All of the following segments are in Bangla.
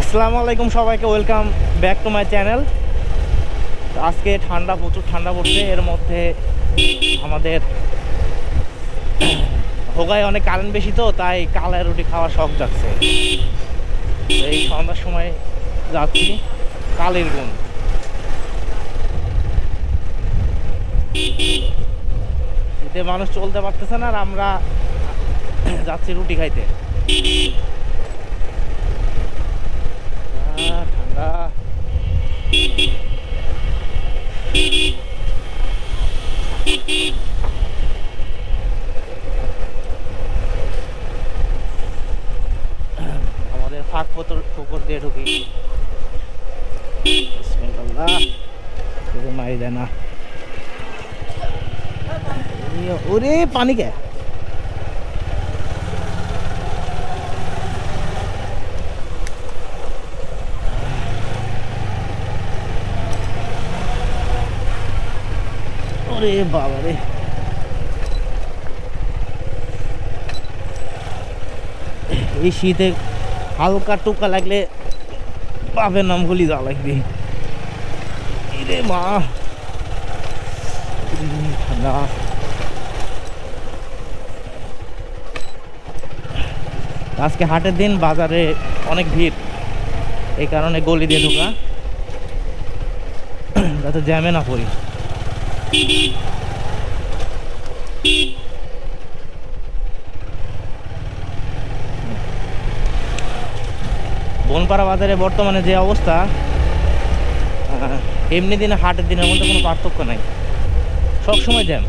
আসসালামু আলাইকুম সবাইকে, welcome back to my channel. আজকে প্রচুর ঠান্ডা পড়ছে। এর মধ্যে আমাদের হোগায় অনেক কারেন্ট বেশি, তো তাই কালাই রুটি খাওয়ার শখ যাচ্ছে। এই সন্ধ্যার সময় যাচ্ছি কালের গুণ। শীতে মানুষ চলতে পারতেছে না, আর আমরা যাচ্ছি রুটি খাইতে। ঠান্ডা। আমাদের ফাঁক ফোকর দিয়ে ঢুকি। বিসমিল্লাহ, মারি দেয় না। ওরে পানি কে! ওরে বাবা রে, এই শীতে হালকা টুকা লাগলে বাপের নাম ভুলি যাওয়া লাগবে। রে মা, ঠান্ডা। আজকে হাটের দিন, বাজারে অনেক ভিড়, এই কারণে গলি দিয়ে ঢোকা যাতে জ্যামে না পড়ি। বনপাড়া বাজারে বর্তমানে যে অবস্থা, এমনি দিনে হাটের দিনের মধ্যে কোনো পার্থক্য নাই, সবসময় জ্যাম।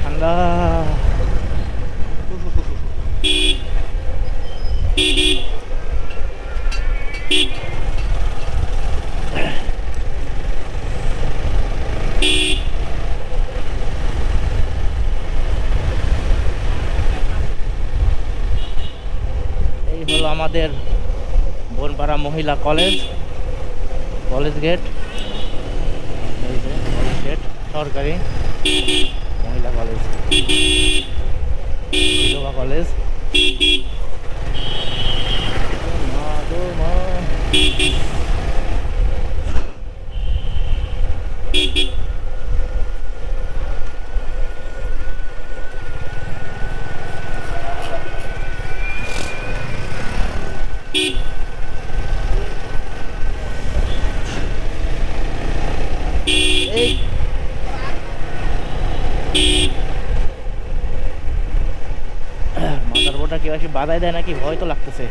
ঠান্ডা। এই হলো আমাদের বনপাড়া মহিলা কলেজ গেট। এই যে কলেজ গেট, সরকারি মহিলা কলেজ, বিধবা কলেজ। মাথার বোটা কেউ আসি বাধাই দেয় নাকি, ভয় তো লাগতেছে।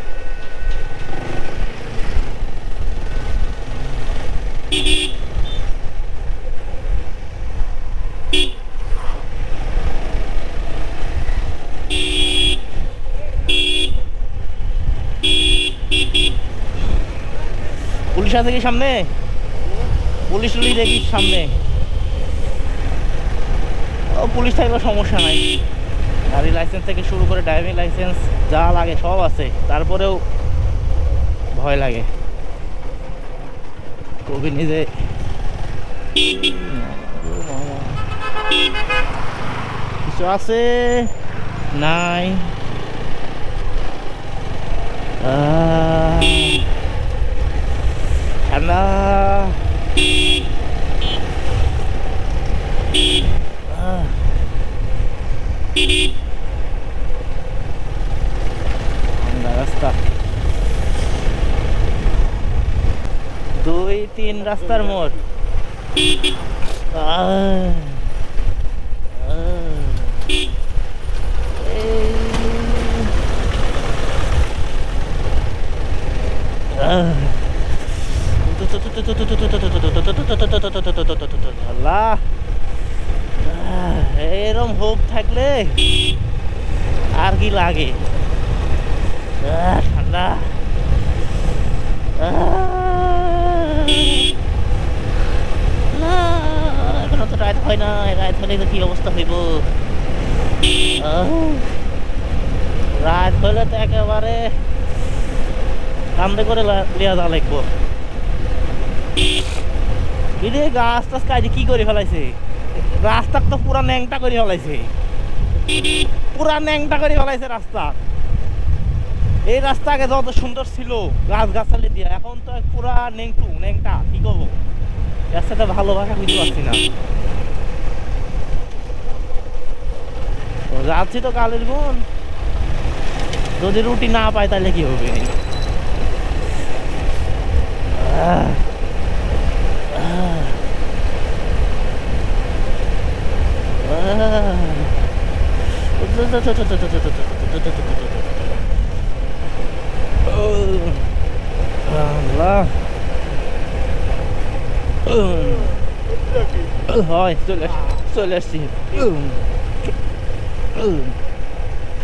পুলিশ আছে কি সামনে? পুলিশ দেখি সামনে। ও, পুলিশ থাকলে সমস্যা নাই, গাড়ি লাইসেন্স থেকে শুরু করে ড্রাইভিং লাইসেন্স যা লাগে সব আছে, তারপরেও ভয় লাগে। কবি নিজে কিছু আছে নাই। ঠান্ডা। রাস্তা 2-3 রাস্তার মোড়। আল্লাহ, এরম হোক থাকলে আর কি লাগে। ঠান্ডা। এখনো তো রাত হয় না, রাত হলে তো কি অবস্থা হইব। রাত হলে তো একেবারে কান্দে করে লিয়া যা লাগবো। এরে গাছ টাছ কাজে কি করে ফেলাইছে, রাস্তা তো পুরা ন্যাংটা করে ফেলাইছে, পুরা ন্যাংটা করে ফেলাইছে রাস্তা। এই রাস্তা আগে যত সুন্দর ছিল গাছ গাছালি দিয়ে, এখন তো পুরা ন্যাংটা কি করবো, এর সাথে ভালোবাসা খুঁজতে পারছি না। তো যাচ্ছি তো কালের গুণ, যদি রুটি না পাই তাহলে কি হবে। হয় চলে আসছি।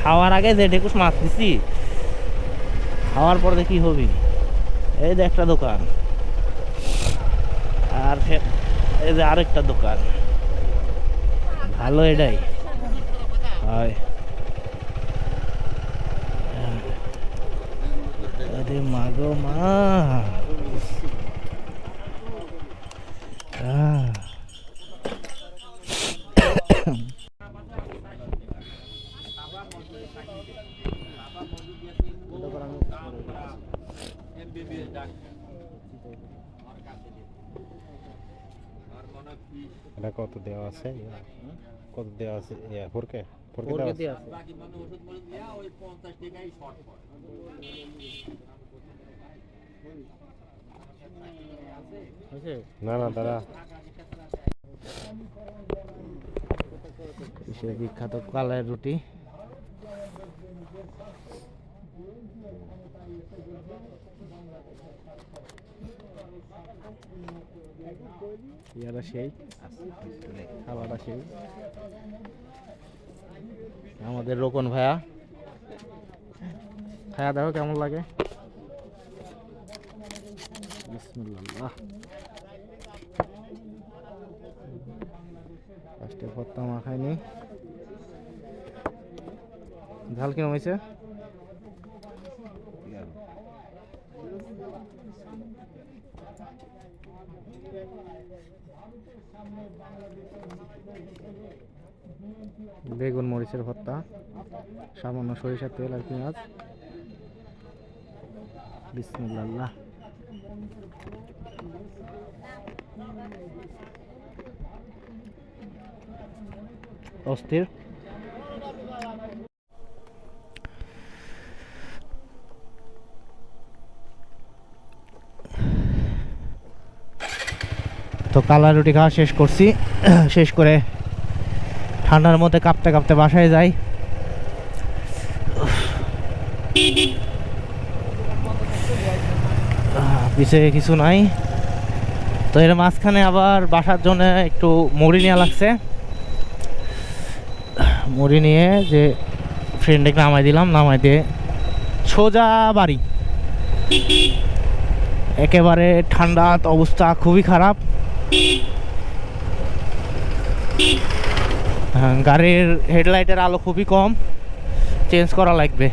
খাওয়ার আগে যে ঢেকুস মাছ দিছি, খাওয়ার পরে কি হবে। এই যে একটা দোকান, আর এই যে আরেকটা দোকান, ভালো এটাই হয়। আরে মাগো মা, এটা কত দেওয়া আছে, কত দেওয়া আছে, ফোরকে ফোরকে ওর দেওয়া কেটে আছে। আছে। হয়েছে? না না দাদা, কিসের বিখ্যাত কালের রুটি। ইয়ারা সেই খাওয়াটা সেই আমাদের রোকন ভাইয়া, খাওয়া দাওয়া কেমন লাগে। বিসমিল্লাহ। ফার্স্টে ভর্তা মাখাইনি, ঝাল কিরম হয়েছে। বেগুন মরিচের ভর্তা, সামান্য সরিষার তেল আর পেঁয়াজ। বিসমিল্লাহ। অস্থির। তো কালা রুটি খাওয়া শেষ করছি, শেষ করে ঠান্ডার মধ্যে কাঁপতে কাঁপতে বাসায় যাই। পিছে কিছু নাই, তো এর মাঝখানে আবার বাসার জন্য একটু মুড়ি নেওয়া লাগছে। মুড়ি নিয়ে যে ফ্রেন্ডকে নামাই দিলাম, নামাই দিয়ে সোজা বাড়ি। একেবারে ঠান্ডা অবস্থা, খুবই খারাপ। গাড়ির হেডলাইটের আলো খুবই কম, চেঞ্জ করা লাগবে।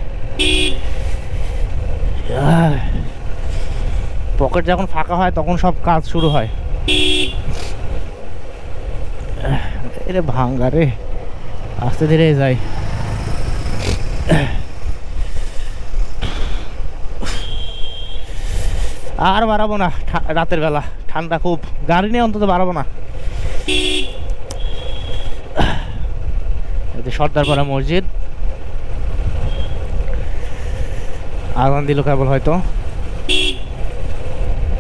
পকেট যখন ফাঁকা হয় তখন সব কাজ শুরু হয়। এরে ভাঙ্গা রে, আস্তে ধীরে যাই। আর বাড়াবো না রাতের বেলা, ঠান্ডা খুব, গাড়ি নিয়ে অন্তত বাড়াবো না। সর্দারপাড়া মসজিদ, আজান দিল কেবল, হয়তো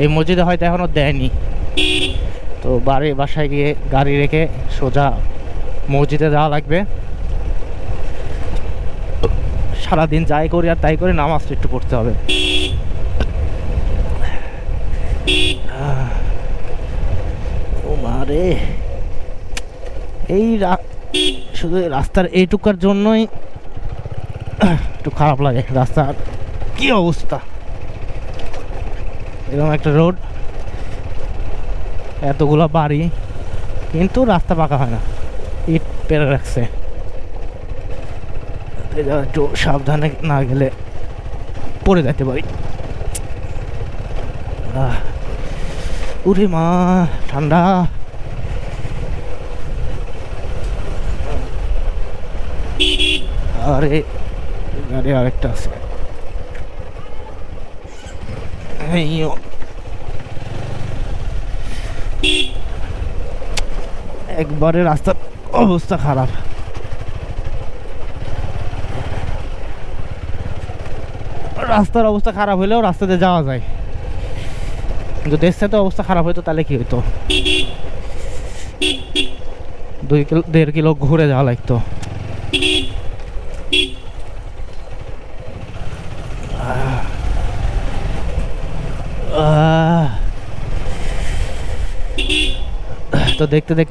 এই মসজিদে হয়তো এখনো দেয়নি। তো বাসায় গিয়ে গাড়ি রেখে সোজা মসজিদে যাওয়া লাগবে। সারাদিন যাই করি আর তাই করে নামাজ একটু পড়তে হবে। ও মারে, এই শুধু রাস্তার এইটুকার জন্যই একটু খারাপ লাগে। রাস্তার কি অবস্থা, এরকম একটা রোড, এতগুলা বাড়ি, কিন্তু রাস্তা পাকা হয় না, ইট পেরে রাখছে। একটু সাবধানে না গেলে পড়ে যেতে পারি। উরে মা ঠান্ডা। আরে গাড়ি আরেকটা আছে। এইও। একবারে রাস্তার অবস্থা খারাপ। রাস্তার অবস্থা খারাপ হলেও রাস্তাতে যাওয়া যায়, কিন্তু দেশের তো অবস্থা খারাপ হইতো তাহলে কি হইতো, 1.5 কিলো ঘুরে যাওয়া লাগতো। তো দেখতে দেখতে